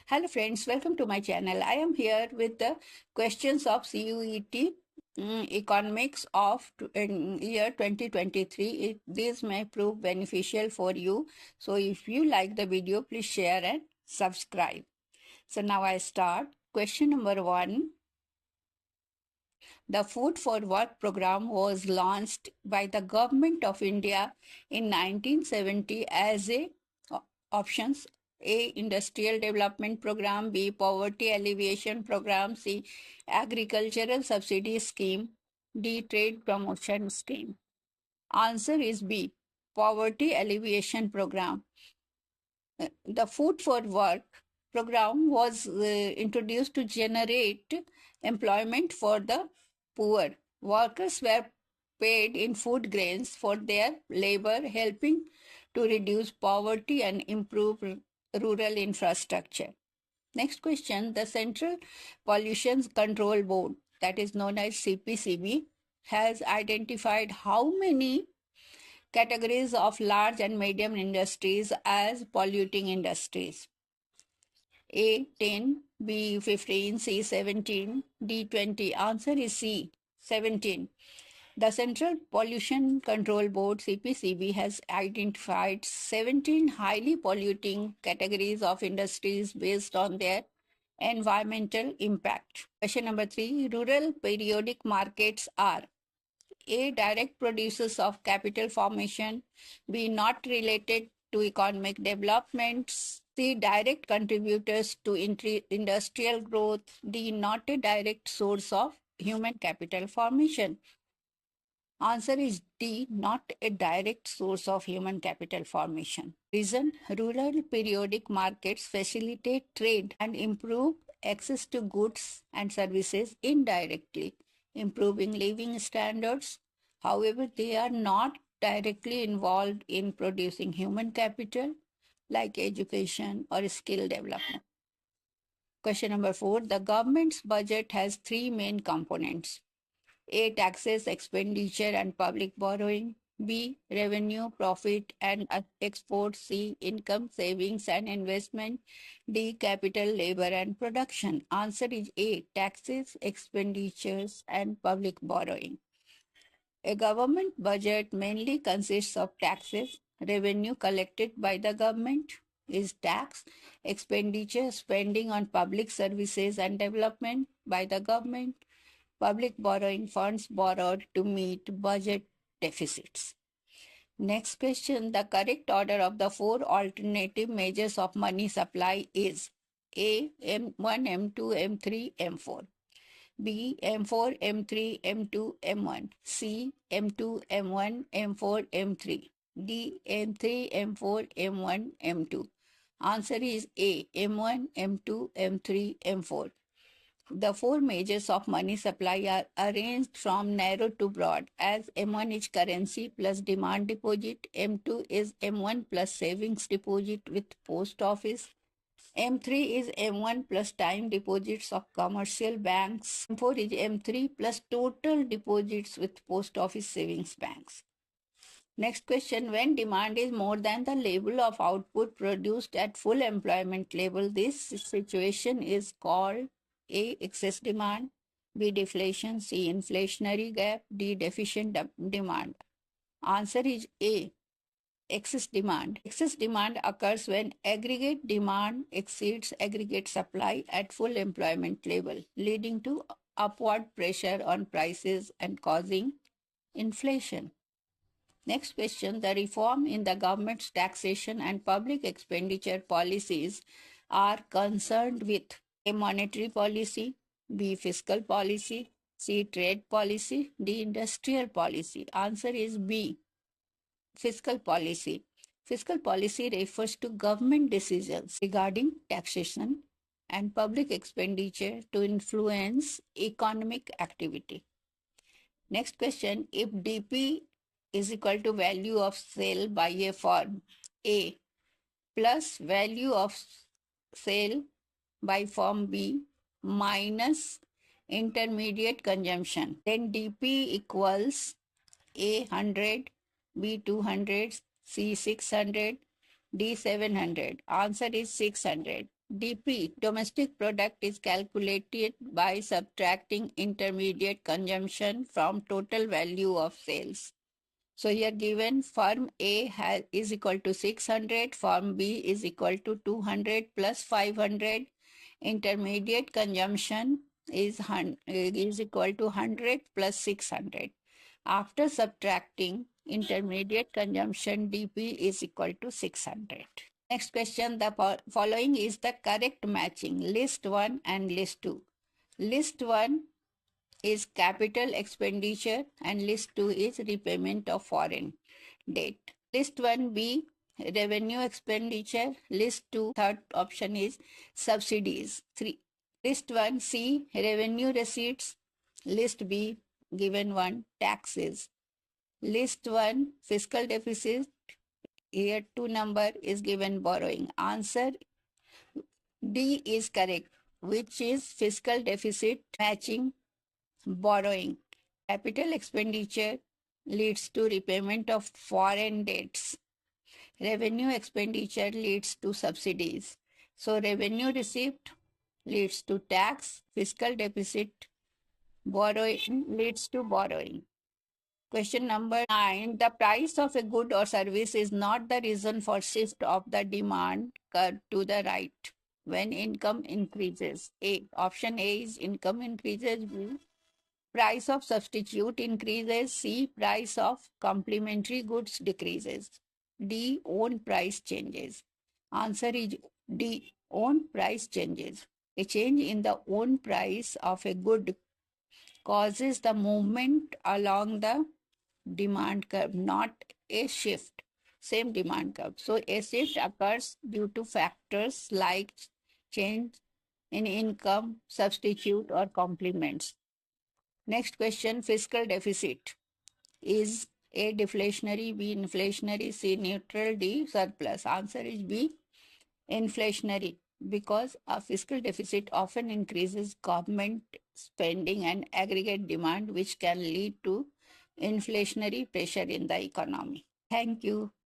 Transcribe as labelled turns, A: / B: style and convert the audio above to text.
A: Hello friends, welcome to my channel. I am here with the questions of CUET economics of year 2023. These may prove beneficial for you. So if you like the video, please share and subscribe. So now I start. Question number 1. The Food for Work program was launched by the Government of India in 1970 as a options A. Industrial Development Program, B. Poverty Alleviation Program, C. Agricultural Subsidy Scheme, D. Trade Promotion Scheme. Answer is B. Poverty Alleviation Program. The Food for Work program was introduced to generate employment for the poor. Workers were paid in food grains for their labor, helping to reduce poverty and improve rural infrastructure. Next question. The Central Pollution Control Board, that is known as CPCB, has identified how many categories of large and medium industries as polluting industries? A 10, B 15, C 17, D 20. Answer is C 17. The Central Pollution Control Board CPCB has identified 17 highly polluting categories of industries based on their environmental impact. Question number 3. Rural periodic markets are A. Direct producers of capital formation, B. Not related to economic development, C. Direct contributors to industrial growth, D. Not a direct source of human capital formation. Answer is D. Not a direct source of human capital formation. Reason: rural periodic markets facilitate trade and improve access to goods and services indirectly, improving living standards. However, they are not directly involved in producing human capital like education or skill development. Question number 4. The government's budget has three main components: A. Taxes, expenditure, and public borrowing. B. Revenue, profit, and export. C. Income, savings, and investment. D. Capital, labor, and production. Answer is A. Taxes, expenditures, and public borrowing. A government budget mainly consists of taxes. Revenue collected by the government is tax. Expenditure, spending on public services and development by the government. Public borrowing, funds borrowed to meet budget deficits. Next question. The correct order of the four alternative measures of money supply is A. M1, M2, M3, M4. B. M4, M3, M2, M1. C. M2, M1, M4, M3. D. M3, M4, M1, M2. Answer is A. M1, M2, M3, M4. The four measures of money supply are arranged from narrow to broad, as M1 is currency plus demand deposit, M2 is M1 plus savings deposit with post office, M3 is M1 plus time deposits of commercial banks, M4 is M3 plus total deposits with post office savings banks. Next question. When demand is more than the level of output produced at full employment level, this situation is called A. Excess demand, B. Deflation, C. Inflationary gap, D. Deficient demand. Answer is A. Excess demand. Excess demand occurs when aggregate demand exceeds aggregate supply at full employment level, leading to upward pressure on prices and causing inflation. Next question. The reform in the government's taxation and public expenditure policies are concerned with A. Monetary policy, B. Fiscal policy, C. Trade policy, D. Industrial policy. Answer is B. Fiscal policy. Fiscal policy refers to government decisions regarding taxation and public expenditure to influence economic activity. Next question. If DP is equal to value of sale by a firm A plus value of sale by firm B minus intermediate consumption, then DP equals A 100, B 200, C 600, D 700. Answer is 600. DP, domestic product, is calculated by subtracting intermediate consumption from total value of sales. So here given firm A is equal to 600, firm B is equal to 200 plus 500. Intermediate consumption is equal to 100 plus 600. After subtracting intermediate consumption, DP is equal to 600. Next question, the following is the correct matching, list 1 and list 2. List 1 is capital expenditure and list 2 is repayment of foreign debt. List 1B, revenue expenditure. List 2, third option is subsidies. 3. List 1C, revenue receipts. List B, given one, taxes. List 1, fiscal deficit. Here 2 number is given borrowing. Answer D is correct, which is fiscal deficit matching borrowing. Capital expenditure leads to repayment of foreign debts. Revenue expenditure leads to subsidies. So revenue receipt leads to tax, fiscal deficit, borrowing leads to borrowing. Question number 9. The price of a good or service is not the reason for shift of the demand curve to the right when income increases. A. Option A is income increases. B. Price of substitute increases. C. Price of complementary goods decreases. D. Own price changes. Answer is D. Own price changes. A change in the own price of a good causes the movement along the demand curve, not a shift. Same demand curve. So a shift occurs due to factors like change in income, substitute, or complements. Next question, fiscal deficit. Is A deflationary, B inflationary, C neutral, D surplus? Answer is B inflationary, because a fiscal deficit often increases government spending and aggregate demand, which can lead to inflationary pressure in the economy. Thank you.